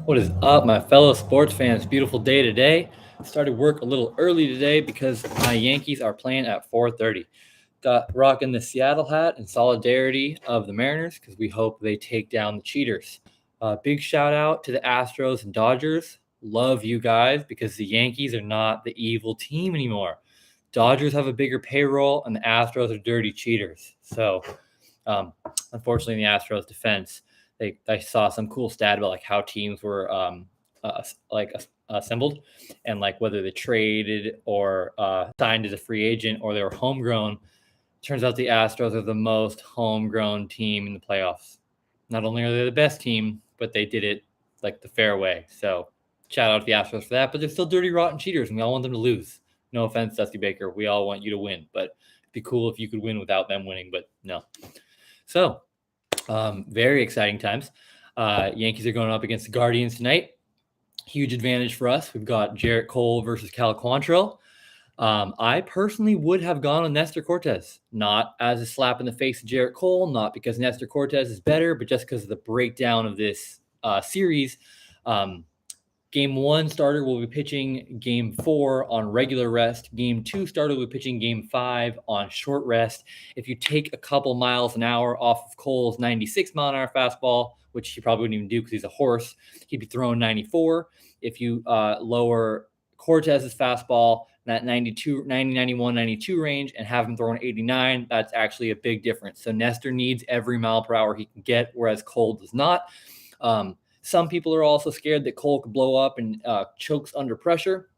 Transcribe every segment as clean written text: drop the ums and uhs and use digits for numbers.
What is up, my fellow sports fans? Beautiful day today. Started work a little early today because my Yankees are playing at 4:30. Got rocking the Seattle hat in solidarity of the Mariners because we hope they take down the cheaters. Big shout out to the Astros and Dodgers. Love you guys because the Yankees are not the evil team anymore. Dodgers have a bigger payroll and the Astros are dirty cheaters. So, um, unfortunately, in the Astros' defense, I saw some cool stat about like how teams were assembled and like whether they traded or signed as a free agent or they were homegrown. Turns out the Astros are the most homegrown team in the playoffs. Not only are they the best team, but they did it like the fair way. So shout out to the Astros for that. But they're still dirty, rotten cheaters, and we all want them to lose. No offense, Dusty Baker. We all want you to win, but it'd be cool if you could win without them winning. But no. So very exciting times. Yankees are going up against the Guardians tonight. Huge advantage for us. We've got Jarrett Cole versus Cal Quantrill. I personally would have gone on Nestor Cortez, not as a slap in the face of Jarrett Cole, not because Nestor Cortez is better, but just because of the breakdown of this series. Game 1 starter will be pitching Game 4 on regular rest. Game 2 starter will be pitching Game 5 on short rest. If you take a couple miles an hour off of Cole's 96-mile-an-hour fastball, which he probably wouldn't even do because he's a horse, he'd be throwing 94. If you lower Cortez's fastball, that 92, 90, 91, 92 range, and have him throwing 89, that's actually a big difference. So Nestor needs every mile per hour he can get, whereas Cole does not. Some people are also scared that Cole could blow up and chokes under pressure,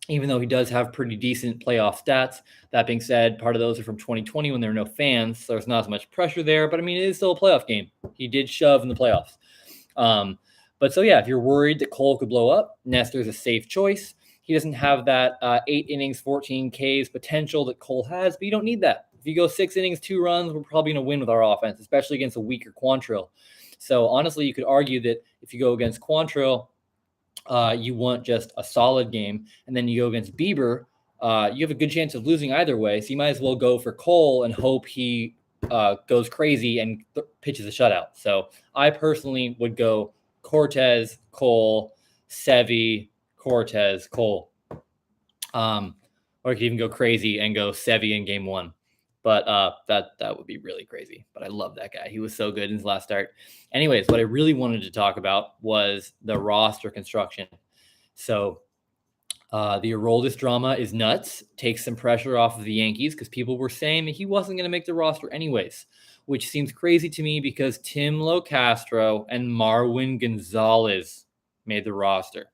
even though he does have pretty decent playoff stats. That being said, part of those are from 2020 when there were no fans, so there's not as much pressure there. But I mean, it is still a playoff game. He did shove in the playoffs. But so yeah, if you're worried that Cole could blow up, Nestor's a safe choice. He doesn't have that 8 innings, 14 Ks potential that Cole has, but you don't need that. If you go 6 innings, 2 runs, we're probably going to win with our offense, especially against a weaker Quantrill. So honestly, you could argue that if you go against Quantrill, you want just a solid game, and then you go against Bieber, you have a good chance of losing either way. So you might as well go for Cole and hope he goes crazy and pitches a shutout. So I personally would go Cortez, Cole, Sevy, Cortez, Cole. Or you could even go crazy and go Sevy in Game 1. But that would be really crazy. But I love that guy. He was so good in his last start. Anyways, what I really wanted to talk about was the roster construction. So the Aroldis drama is nuts. Takes some pressure off of the Yankees because people were saying that he wasn't going to make the roster anyways, which seems crazy to me because Tim Locastro and Marwin Gonzalez made the roster.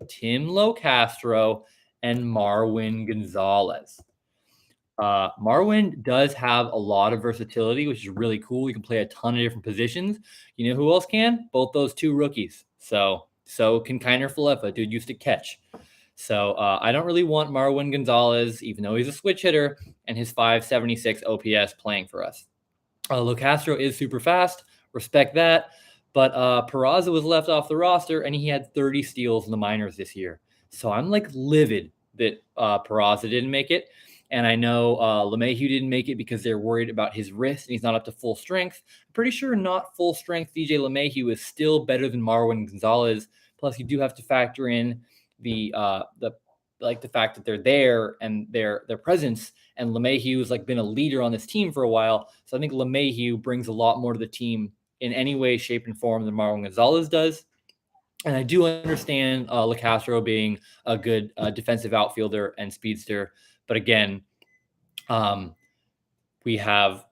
Tim Locastro and Marwin Gonzalez. Marwin does have a lot of versatility, which is really cool. He can play a ton of different positions. You know who else can? Both those two rookies. So can Kiner Falefa, dude used to catch. So I don't really want Marwin Gonzalez, even though he's a switch hitter, and his 576 OPS playing for us. Locastro is super fast. Respect that. But Peraza was left off the roster, and he had 30 steals in the minors this year. So I'm like livid that Peraza didn't make it. And I know LeMahieu didn't make it because they're worried about his wrist and he's not up to full strength. I'm pretty sure not full strength DJ LeMahieu is still better than Marwin Gonzalez. Plus, you do have to factor in the fact that they're there and their presence. And LeMahieu has like been a leader on this team for a while. So I think LeMahieu brings a lot more to the team in any way, shape, and form than Marwin Gonzalez does. And I do understand Locastro being a good defensive outfielder and speedster. But again, we have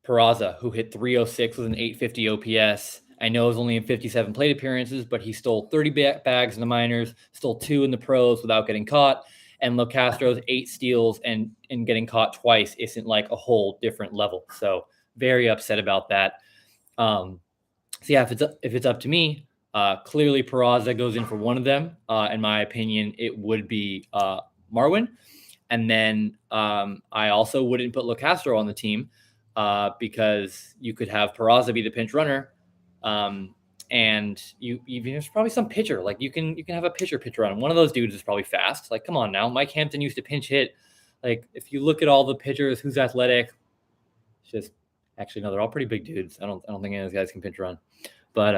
Peraza, who hit 306 with an 850 OPS. I know it was only in 57 plate appearances, but he stole 30 bags in the minors, stole 2 in the pros without getting caught. And Locastro's 8 steals and getting caught twice isn't like a whole different level. So very upset about that. So yeah, if it's up to me, clearly Peraza goes in for one of them. In my opinion, it would be Marwin. And then I also wouldn't put Locastro on the team because you could have Peraza be the pinch runner. And there's probably some pitcher. Like you can have a pitch run. One of those dudes is probably fast. Like, come on now. Mike Hampton used to pinch hit. Like, if you look at all the pitchers, who's athletic, it's just actually no, they're all pretty big dudes. I don't think any of those guys can pinch run. But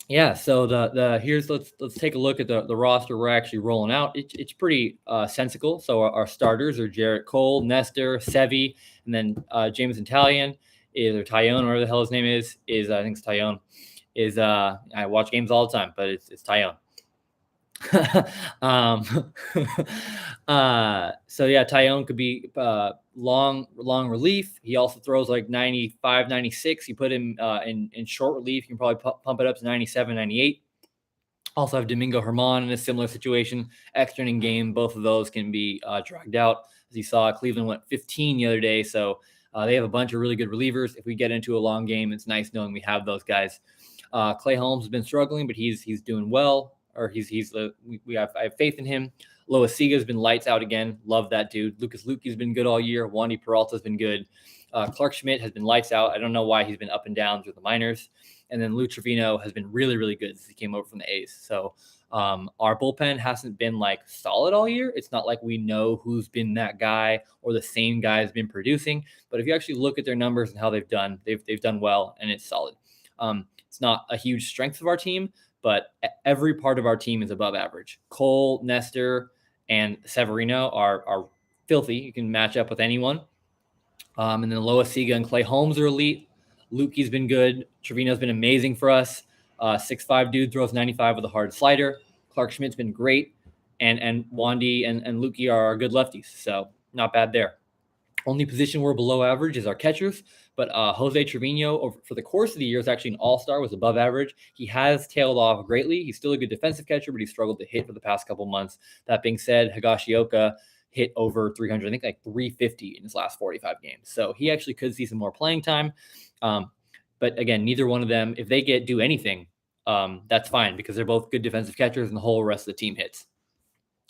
Yeah, so the here's let's take a look at the roster we're actually rolling out. It's pretty sensical. So our starters are Jarrett Cole, Nestor, Sevi, and then Jameson Talion is, or Tyone, whatever the hell his name is I think it's Tyone. Is I watch games all the time, but it's Tyone. um, so yeah, Tyone could be long relief. He also throws like 95, 96. You put him in short relief, you can probably pump it up to 97, 98. Also have Domingo Herman in a similar situation. Extra inning game, both of those can be dragged out. As you saw, Cleveland went 15 the other day, so they have a bunch of really good relievers. If we get into a long game, it's nice knowing we have those guys. Clay Holmes has been struggling, but he's doing well. Or I have faith in him. Lois Sega's been lights out again. Love that dude. Lucas Luke's been good all year. Wandy Peralta's been good. Clark Schmidt has been lights out. I don't know why he's been up and down through the minors. And then Lou Trevino has been really, really good since he came over from the A's. So our bullpen hasn't been like solid all year. It's not like we know who's been that guy or the same guy has been producing. But if you actually look at their numbers and how they've done well, and it's solid. It's not a huge strength of our team, but every part of our team is above average. Cole, Nestor, and Severino are filthy. You can match up with anyone. And then Loa Siga and Clay Holmes are elite. Lukey's been good. Trevino's been amazing for us. 6'5" dude throws 95 with a hard slider. Clark Schmidt's been great. And Wandy and Lukey are good lefties. So not bad there. Only position we're below average is our catchers, but Jose Trevino, for the course of the year, is actually an all-star, was above average. He has tailed off greatly. He's still a good defensive catcher, but he struggled to hit for the past couple months. That being said, Higashioka hit over 300, I think like 350 in his last 45 games. So he actually could see some more playing time. But again, neither one of them, if they do anything, that's fine because they're both good defensive catchers and the whole rest of the team hits.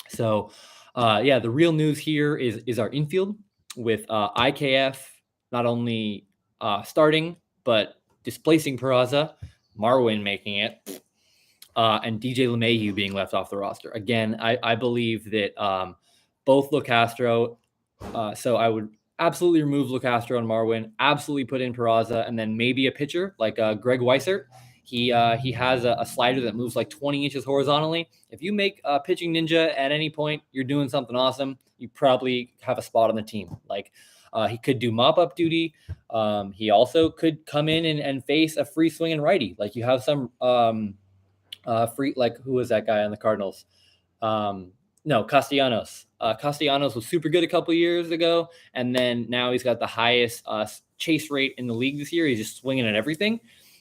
So, the real news here is our infield with IKF not only starting, but displacing Peraza, Marwin making it, and DJ LeMahieu being left off the roster. Again, I believe that both Locastro, so I would absolutely remove Locastro and Marwin, absolutely put in Peraza, and then maybe a pitcher like Greg Weissert. He has a slider that moves like 20 inches horizontally. If you make a pitching ninja at any point, you're doing something awesome. You probably have a spot on the team. Like he could do mop-up duty. He also could come in and face a free swinging righty. Like you have some free, like who was that guy on the Cardinals? No, Castellanos. Castellanos was super good a couple years ago, and then now he's got the highest chase rate in the league this year. He's just swinging at everything.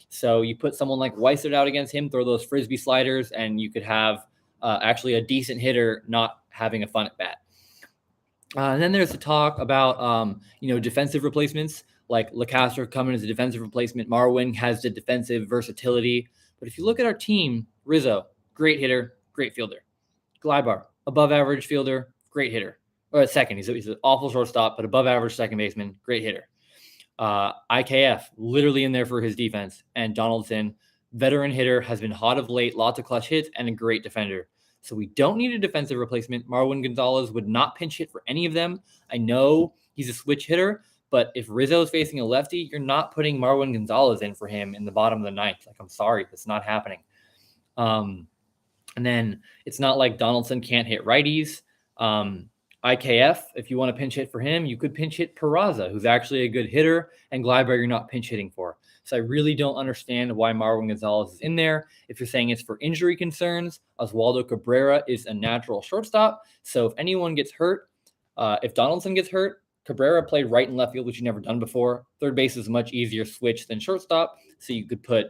So you put someone like Weissert out against him, throw those frisbee sliders, and you could have actually a decent hitter not having a fun at bat. And then there's the talk about defensive replacements, like LeCastro coming as a defensive replacement. Marwin has the defensive versatility. But if you look at our team, Rizzo, great hitter, great fielder. Glybar, above average fielder, great hitter. Or at second, he's an awful shortstop, but above average second baseman, great hitter. IKF, literally in there for his defense. And Donaldson, veteran hitter, has been hot of late, lots of clutch hits, and a great defender. So we don't need a defensive replacement. Marwin Gonzalez would not pinch hit for any of them. I know he's a switch hitter, but if Rizzo is facing a lefty, you're not putting Marwin Gonzalez in for him in the bottom of the ninth. Like, I'm sorry, that's not happening. And then it's not like Donaldson can't hit righties. IKF, if you want to pinch hit for him, you could pinch hit Peraza, who's actually a good hitter, and Glyber you're not pinch hitting for. So I really don't understand why Marwin Gonzalez is in there. If you're saying it's for injury concerns, Oswaldo Cabrera is a natural shortstop. So if anyone gets hurt, if Donaldson gets hurt, Cabrera played right and left field, which you've never done before. Third base is a much easier switch than shortstop, so you could put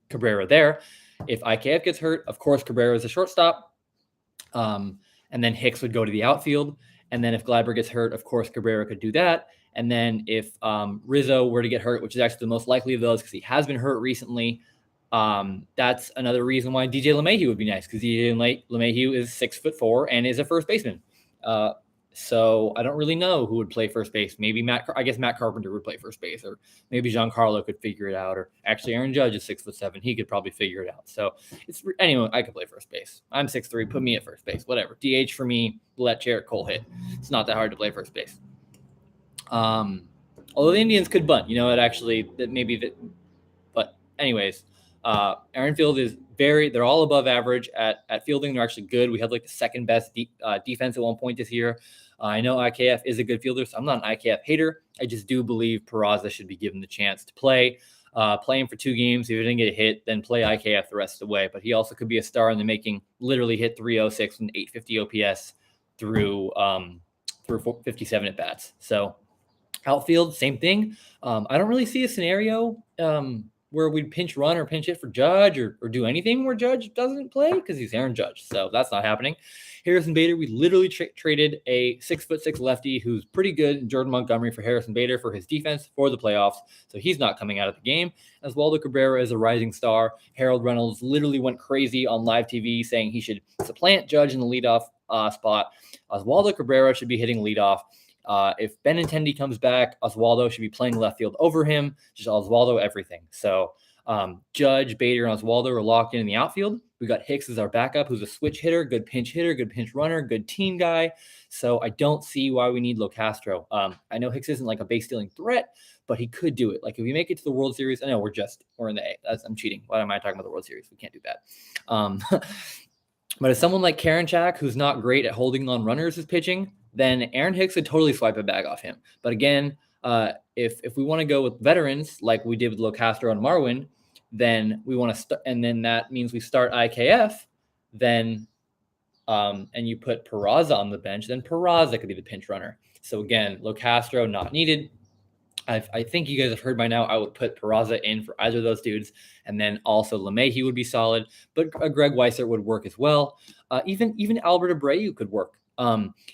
Cabrera there. If IKF gets hurt, of course, Cabrera is a shortstop. And then Hicks would go to the outfield. And then if Gleiber gets hurt, of course, Cabrera could do that. And then if Rizzo were to get hurt, which is actually the most likely of those because he has been hurt recently, that's another reason why DJ LeMahieu would be nice because DJ LeMahieu is 6'4" and is a first baseman. So I don't really know who would play first base. Maybe Matt Carpenter would play first base, or maybe Giancarlo could figure it out, or actually Aaron Judge is 6'7". He could probably figure it out. So anyway, I could play first base. I'm 6'3". Put me at first base, whatever. DH for me. Let Jarrett Cole hit. It's not that hard to play first base. Although the Indians could bunt, but anyways, Aaron Field is they're all above average at fielding. They're actually good. We had like the second best defense at one point this year. I know IKF is a good fielder, so I'm not an IKF hater. I just do believe Peraza should be given the chance to play. Play him for 2 games. If he didn't get a hit, then play IKF the rest of the way. But he also could be a star in the making. Literally hit 306 and 850 OPS through 57 at bats. So outfield, same thing. I don't really see a scenario where we'd pinch run or pinch hit for Judge or do anything where Judge doesn't play because he's Aaron Judge. So that's not happening. Harrison Bader, we literally traded a 6'6" lefty who's pretty good, Jordan Montgomery, for Harrison Bader for his defense for the playoffs. So he's not coming out of the game. Oswaldo Cabrera is a rising star. Harold Reynolds literally went crazy on live TV saying he should supplant Judge in the leadoff spot. Oswaldo Cabrera should be hitting leadoff. If Benintendi comes back, Oswaldo should be playing left field over him. Just Oswaldo everything. So Judge, Bader, and Oswaldo are locked in the outfield. We got Hicks as our backup, who's a switch hitter, good pinch runner, good team guy. So I don't see why we need Locastro. I know Hicks isn't like a base stealing threat, but he could do it. Like if we make it to the World Series, I know we're in the A. I'm cheating. Why am I talking about the World Series? We can't do that. But if someone like Karinchak, who's not great at holding on runners, is pitching, then Aaron Hicks could totally swipe a bag off him. But again, if we want to go with veterans like we did with Locastro and Marwin, then we want to start, and then that means we start IKF, then and you put Peraza on the bench, then Peraza could be the pinch runner. So again, Locastro not needed. I think you guys have heard by now, I would put Peraza in for either of those dudes. And then also LeMahieu would be solid, but Greg Weissert would work as well. Even Albert Abreu could work.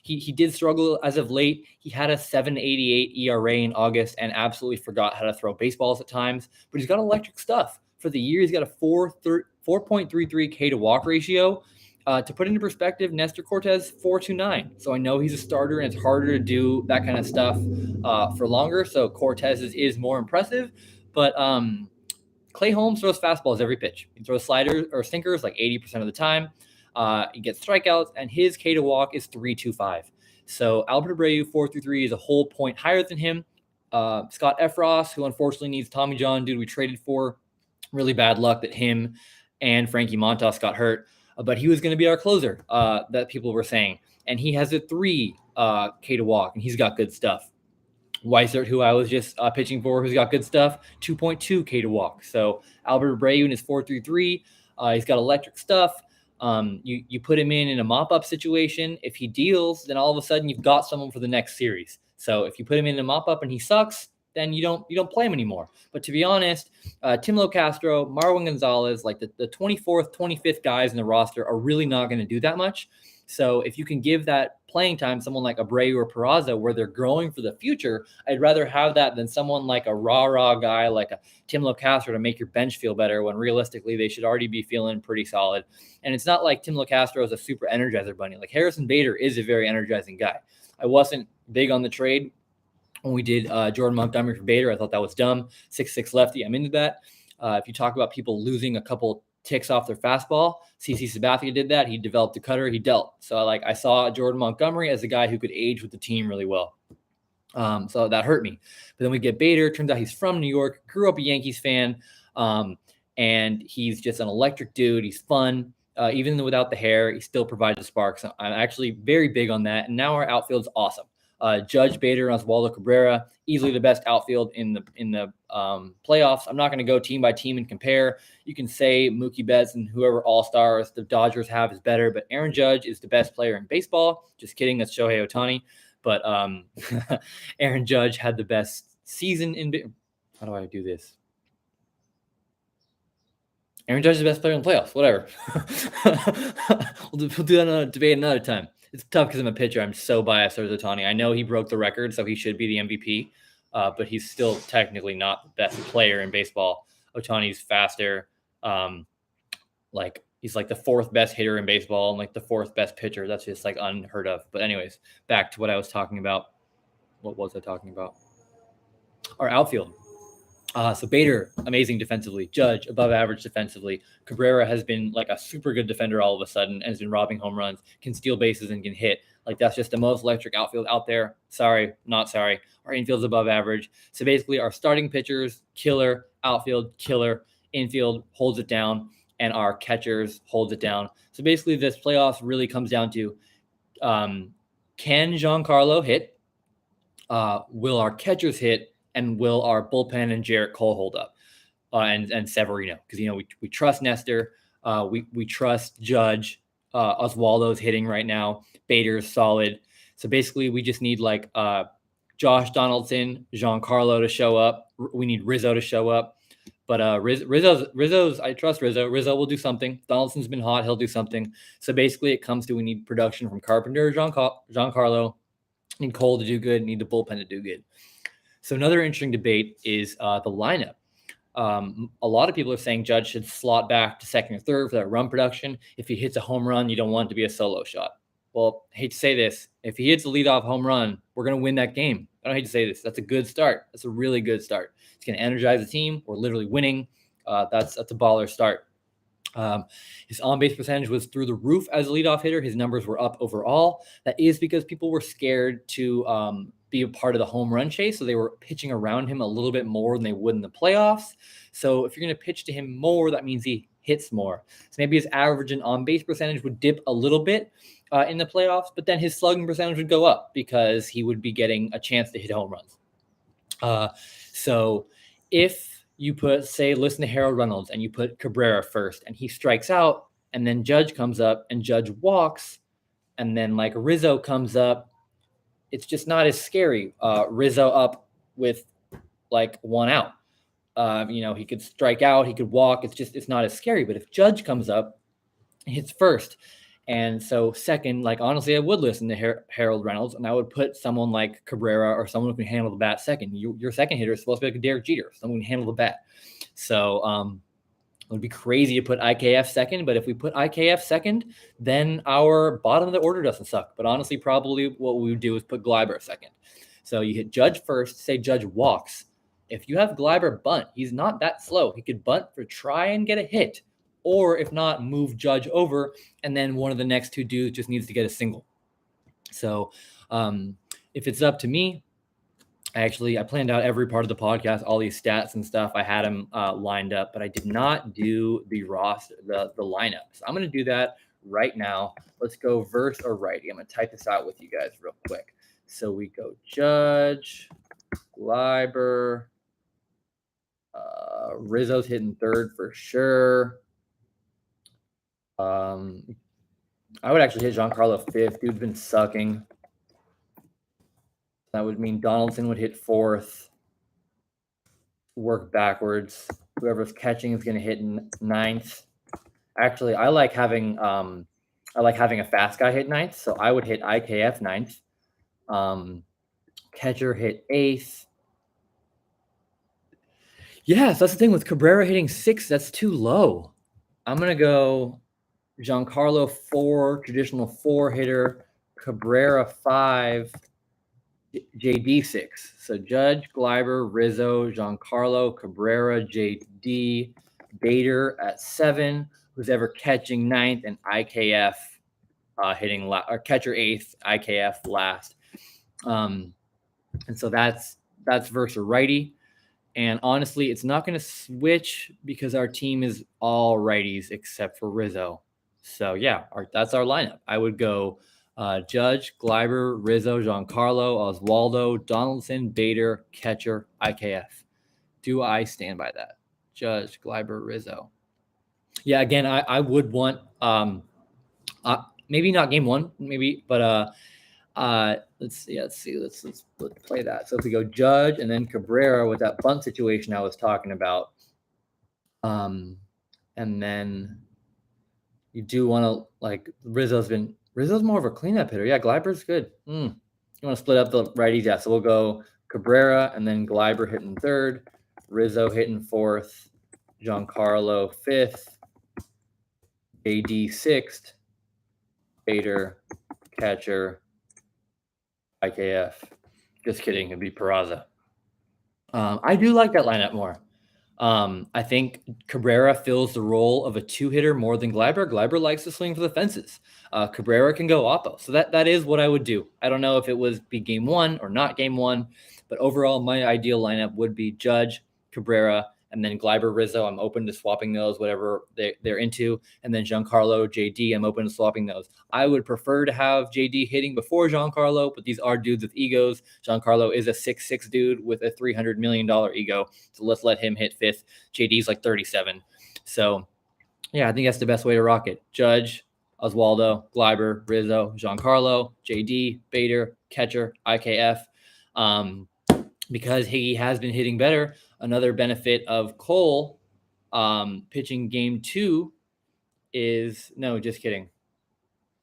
He did struggle as of late. He had a 7.88 ERA in August and absolutely forgot how to throw baseballs at times, but he's got electric stuff. For the year, he's got a 4.33 K to walk ratio. To put into perspective, Nestor Cortez 4.29. So I know he's a starter and it's harder to do that kind of stuff for longer. So Cortez is more impressive, but Clay Holmes throws fastballs every pitch. He throws sliders or sinkers like 80% of the time. He gets strikeouts, and his K to walk is 3.25. So Albert Abreu 4.33 is a whole point higher than him. Scott Efros, who unfortunately needs Tommy John, dude we traded for. Really bad luck that him and Frankie Montas got hurt. But he was going to be our closer, that people were saying. And he has a 3 K to walk, and he's got good stuff. Weissert, who I was just pitching for, who's got good stuff, 2.2 K to walk. So Albert Abreu in his 4.33, he's got electric stuff. You put him in a mop-up situation. If he deals, then all of a sudden you've got someone for the next series. So if you put him in a mop-up and he sucks, then you don't play him anymore. But to be honest, Tim Locastro, Marwin Gonzalez, like the 24th, 25th guys in the roster are really not going to do that much. So if you can give that playing time someone like Abreu or Peraza where they're growing for the future, I'd rather have that than someone like a rah-rah guy like a Tim Locastro to make your bench feel better when realistically they should already be feeling pretty solid. And it's not like Tim Locastro is a super energizer bunny. Like Harrison Bader is a very energizing guy. I wasn't big on the trade when we did Jordan Montgomery for Bader. I thought that was dumb. 6'6" lefty. I'm into that. If you talk about people losing a couple ticks off their fastball, CC Sabathia did that. He developed a cutter. He dealt. So I saw Jordan Montgomery as a guy who could age with the team really well. So that hurt me. But then we get Bader. Turns out he's from New York, grew up a Yankees fan, and he's just an electric dude. He's fun. Even without the hair, he still provides a spark. So I'm actually very big on that. And now our outfield's awesome. Judge, Bader, and Oswaldo Cabrera, easily the best outfield in the playoffs. I'm not going to go team by team and compare. You can say Mookie Betts and whoever all-stars the Dodgers have is better, but Aaron Judge is the best player in baseball. Just kidding, that's Shohei Ohtani. But Aaron Judge had the best season in – how do I do this? Aaron Judge is the best player in the playoffs. Whatever. We'll do that debate another time. It's tough because I'm a pitcher. I'm so biased towards Ohtani. I know he broke the record, so he should be the MVP, but he's still technically not the best player in baseball. Ohtani's faster. He's like the 4th best hitter in baseball and like the 4th best pitcher. That's just like unheard of. But anyways, back to what I was talking about. What was I talking about? Our outfield. So Bader, amazing defensively. Judge, above average defensively. Cabrera has been like a super good defender all of a sudden and has been robbing home runs, can steal bases and can hit. Like that's just the most electric outfield out there. Sorry, not sorry. Our infield's above average. So basically our starting pitchers, killer, outfield, killer. infield holds it down, and our catchers holds it down. So basically, this playoffs really comes down to can Giancarlo hit? Will our catchers hit? And will our bullpen and Jarrett Cole hold up? And Severino, because we trust Nestor, we trust Judge, Oswaldo's hitting right now, Bader's solid. So basically, we just need like Josh Donaldson, Giancarlo to show up. We need Rizzo to show up. But Rizzo's I trust Rizzo. Rizzo will do something. Donaldson's been hot; he'll do something. So basically, it comes to we need production from Carpenter, Giancarlo, need Cole to do good, need the bullpen to do good. So another interesting debate is the lineup. A lot of people are saying Judge should slot back to second or third for that run production. If he hits a home run, you don't want it to be a solo shot. Well, I hate to say this. If he hits a leadoff home run, we're going to win that game. I don't hate to say this. That's a good start. That's a really good start. It's going to energize the team. We're literally winning. That's a baller start. His on-base percentage was through the roof as a leadoff hitter. His numbers were up overall. That is because people were scared to be a part of the home run chase, so they were pitching around him a little bit more than they would in the playoffs. So if you're going to pitch to him more, that means he hits more. So maybe his average and on-base percentage would dip a little bit in the playoffs, but then his slugging percentage would go up because he would be getting a chance to hit home runs. So if you listen to Harold Reynolds and you put Cabrera first and he strikes out and then Judge comes up and Judge walks and then like Rizzo comes up, it's just not as scary. Rizzo up with like one out. He could strike out, he could walk. It's not as scary. But if Judge comes up, hits first. And so second, like honestly, I would listen to Harold Reynolds and I would put someone like Cabrera or someone who can handle the bat second. Your second hitter is supposed to be like a Derek Jeter, someone who can handle the bat. So it would be crazy to put IKF second, but if we put IKF second, then our bottom of the order doesn't suck. But honestly, probably what we would do is put Gleiber second. So you hit Judge first, say Judge walks. If you have Gleiber bunt, he's not that slow. He could bunt for try and get a hit. Or if not, move Judge over, and then one of the next two dudes just needs to get a single. So if it's up to me, I planned out every part of the podcast, all these stats and stuff. I had them lined up, but I did not do the roster, the lineup. So I'm going to do that right now. Let's go verse or righty. I'm going to type this out with you guys real quick. So we go Judge, Gleiber, Rizzo's hitting third for sure. I would actually hit Giancarlo fifth. Dude's been sucking. That would mean Donaldson would hit fourth. Work backwards. Whoever's catching is going to hit ninth. Actually, I like having a fast guy hit ninth, so I would hit IKF ninth. Catcher hit eighth. Yeah, so that's the thing with Cabrera hitting sixth. That's too low. I'm going to go Giancarlo 4, traditional 4 hitter, Cabrera 5, JD 6. So Judge, Gleiber, Rizzo, Giancarlo, Cabrera, JD, Bader at 7, who's ever catching 9th, and IKF hitting or catcher 8th, IKF last. And so that's versus righty. And honestly, it's not going to switch because our team is all righties except for Rizzo. So yeah, that's our lineup. I would go Judge, Gleiber, Rizzo, Giancarlo, Oswaldo, Donaldson, Bader, catcher, IKF. Do I stand by that? Judge, Gleiber, Rizzo. Yeah, again, I would want maybe not game one, maybe, but let's play that. So if we go Judge and then Cabrera with that bunt situation I was talking about, and then you do want to like Rizzo's more of a cleanup hitter. Yeah, Gleiber's good. You want to split up the righties? Yeah, so we'll go Cabrera and then Gleiber hitting third, Rizzo hitting fourth, Giancarlo fifth, JD sixth, Bader catcher, IKF. Just kidding. It'd be Peraza. I do like that lineup more. I think Cabrera fills the role of a 2-hitter more than Gleiber. Gleiber likes to swing for the fences. Cabrera can go oppo. So that is what I would do. I don't know if it was be game one or not game one, but overall my ideal lineup would be Judge, Cabrera, And then Gleyber, Rizzo, I'm open to swapping those, whatever they're into. And then Giancarlo, JD, I'm open to swapping those. I would prefer to have JD hitting before Giancarlo, but these are dudes with egos. Giancarlo is a 6'6" dude with a $300 million ego. So let's let him hit fifth. JD's like 37. So yeah, I think that's the best way to rock it. Judge, Oswaldo, Gleyber, Rizzo, Giancarlo, JD, Bader, catcher, IKF. Because he has been hitting better. Another benefit of Cole pitching game 2 is, no, just kidding.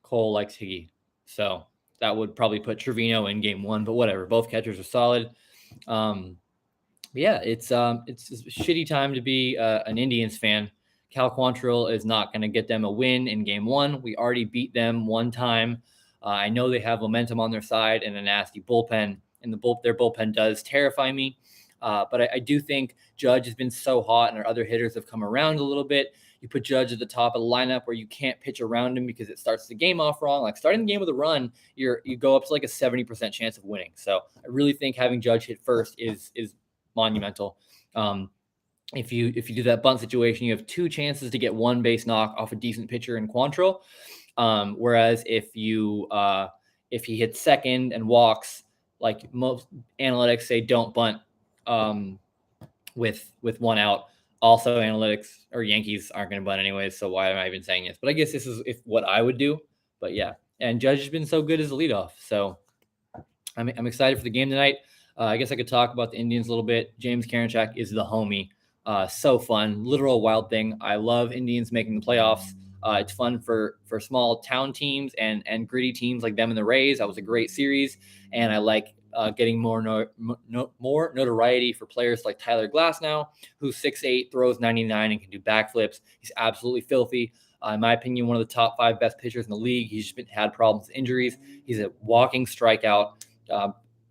Cole likes Higgy. So that would probably put Trevino in game 1, but whatever. Both catchers are solid. Yeah, it's a shitty time to be an Indians fan. Cal Quantrill is not going to get them a win in game 1. We already beat them one time. I know they have momentum on their side and a nasty bullpen, and their bullpen does terrify me. But I do think Judge has been so hot, and our other hitters have come around a little bit. You put Judge at the top of the lineup where you can't pitch around him because it starts the game off wrong. Like starting the game with a run, you go up to like a 70% chance of winning. So I really think having Judge hit first is monumental. If you do that bunt situation, you have 2 chances to get 1 base knock off a decent pitcher in Quantrill. Whereas if he hits second and walks, like most analytics say, don't bunt with 1 out. Also, analytics or Yankees aren't going to bunt anyways. So why am I even saying this? But I guess this is what I would do. But yeah, and Judge has been so good as a leadoff. So I'm excited for the game tonight. I guess I could talk about the Indians a little bit. James Karinchak is the homie. So fun, literal wild thing. I love Indians making the playoffs. It's fun for small town teams and gritty teams like them and the Rays. That was a great series, and I like getting more notoriety for players like Tyler Glasnow, who's 6'8", throws 99, and can do backflips. He's absolutely filthy. In my opinion, one of the top 5 best pitchers in the league. He's just had problems with injuries. He's a walking strikeout.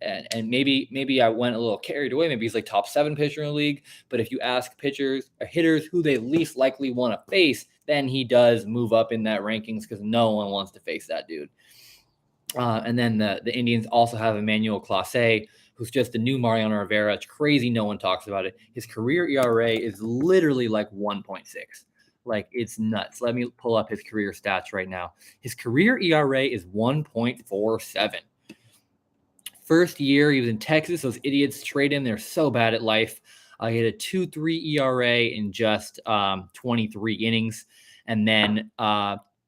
And maybe I went a little carried away. Maybe he's like top 7 pitcher in the league. But if you ask pitchers or hitters who they least likely want to face, then he does move up in that rankings because no one wants to face that dude. And then the Indians also have Emmanuel Clase, who's just the new Mariano Rivera. It's crazy no one talks about it. His career ERA is literally like 1.6. Like, it's nuts. Let me pull up his career stats right now. His career ERA is 1.47. First year, he was in Texas. Those idiots trade him. They're so bad at life. He had a 2.3 ERA in just 23 innings. And then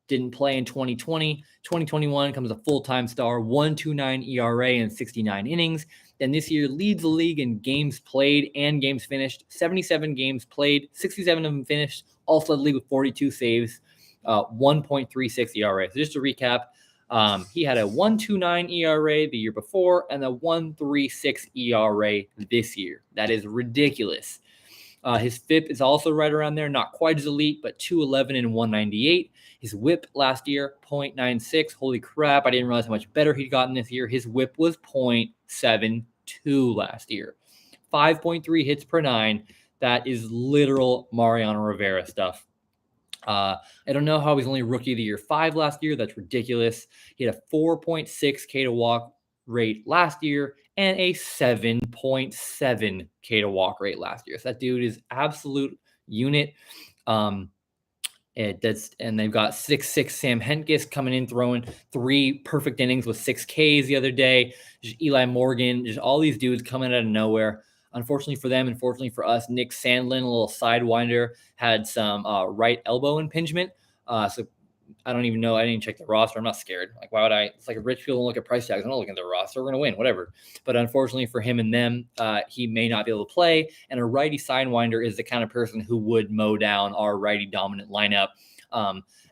didn't play in 2020. 2021 comes a full-time star, 1.29 ERA in 69 innings. Then this year leads the league in games played and games finished. 77 games played, 67 of them finished. Also led the league with 42 saves, 1.36 ERA. So just to recap, he had a 1.29 ERA the year before and a 1.36 ERA this year. That is ridiculous. His FIP is also right around there, not quite as elite, but 2.11 and 198. His WHIP last year, 0.96. Holy crap, I didn't realize how much better he'd gotten this year. His WHIP was 0.72 last year. 5.3 hits per 9. That is literal Mariano Rivera stuff. I don't know how he's only rookie of the year 5 last year. That's ridiculous. He had a 4.6 K to walk rate last year and a 7.7 K to walk rate last year. So that dude is absolute unit. And they've got 6'6" Sam Hentges coming in, throwing 3 perfect innings with 6 Ks the other day. Just Eli Morgan, just all these dudes coming out of nowhere. Unfortunately for them, unfortunately for us, Nick Sandlin, a little sidewinder, had some right elbow impingement. So I don't even know. I didn't check the roster. I'm not scared. Like, why would I? It's like a rich people don't look at price tags. I'm not looking at the roster. We're going to win, whatever. But unfortunately for him and them, he may not be able to play. And a righty sidewinder is the kind of person who would mow down our righty dominant lineup.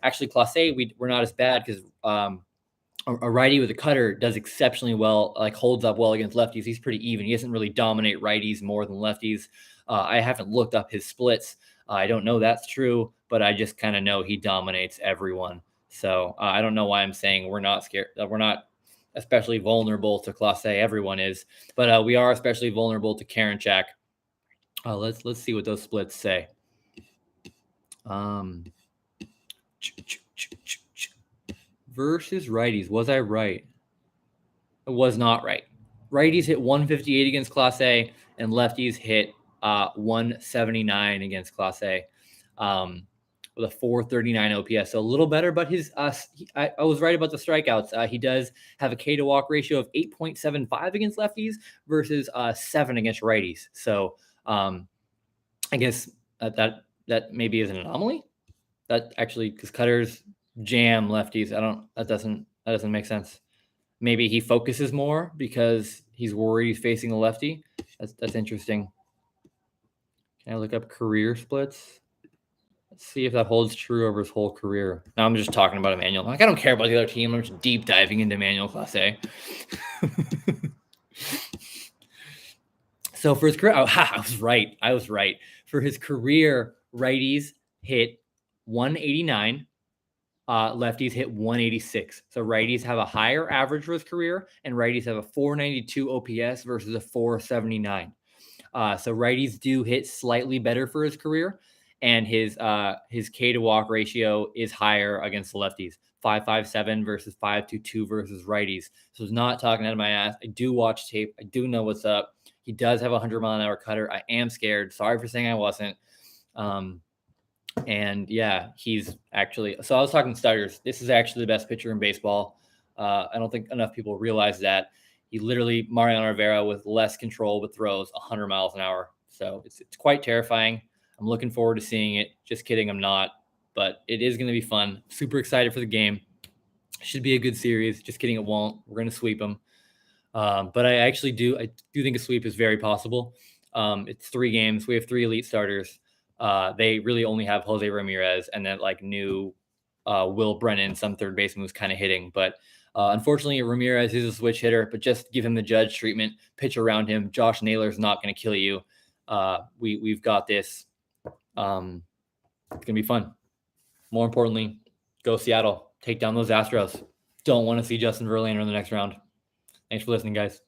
Actually, Clase, we're not as bad because a righty with a cutter does exceptionally well, like holds up well against lefties. He's pretty even. He doesn't really dominate righties more than lefties. I haven't looked up his splits. I don't know that's true, but I just kind of know he dominates everyone. So I don't know why I'm saying we're not scared. We're not especially vulnerable to Clase. Everyone is, but we are especially vulnerable to Karinchak. Let's see what those splits say. Versus righties. Was I right? I was not right. Righties hit 158 against Clase, and lefties hit 179 against Class A. With a 439 OPS, so a little better, but I was right about the strikeouts. He does have a K to walk ratio of 8.75 against lefties versus 7 against righties. So I guess that maybe is an anomaly. That actually, because cutters jam lefties. That doesn't make sense. Maybe he focuses more because he's worried he's facing a lefty. That's interesting. Can I look up career splits? Let's see if that holds true over his whole career. Now I'm just talking about Emmanuel. Like, I don't care about the other team. I'm just deep diving into Emmanuel Class A. So for his career, I was right. For his career, righties hit 189. Lefties hit 186. So righties have a higher average for his career, and righties have a 492 OPS versus a 479. So righties do hit slightly better for his career, and his K to walk ratio is higher against the lefties. 5.57 versus 5.22 versus righties. So it's not talking out of my ass. I do watch tape. I do know what's up. He does have a 100-mile-an-hour cutter. I am scared. Sorry for saying I wasn't. And yeah, he's actually. So I was talking starters. This is actually the best pitcher in baseball. I don't think enough people realize that. He literally, Mariano Rivera, with less control but throws 100 miles an hour. So it's quite terrifying. I'm looking forward to seeing it. Just kidding, I'm not. But it is going to be fun. Super excited for the game. Should be a good series. Just kidding, it won't. We're going to sweep them. But I do think a sweep is very possible. It's 3 games. We have 3 elite starters. They really only have Jose Ramirez and then like new Will Brennan, some third baseman who's kind of hitting. But unfortunately, Ramirez is a switch hitter, but just give him the Judge treatment, pitch around him. Josh Naylor's not going to kill you. We've got this. It's going to be fun. More importantly, go Seattle. Take down those Astros. Don't want to see Justin Verlander in the next round. Thanks for listening, guys.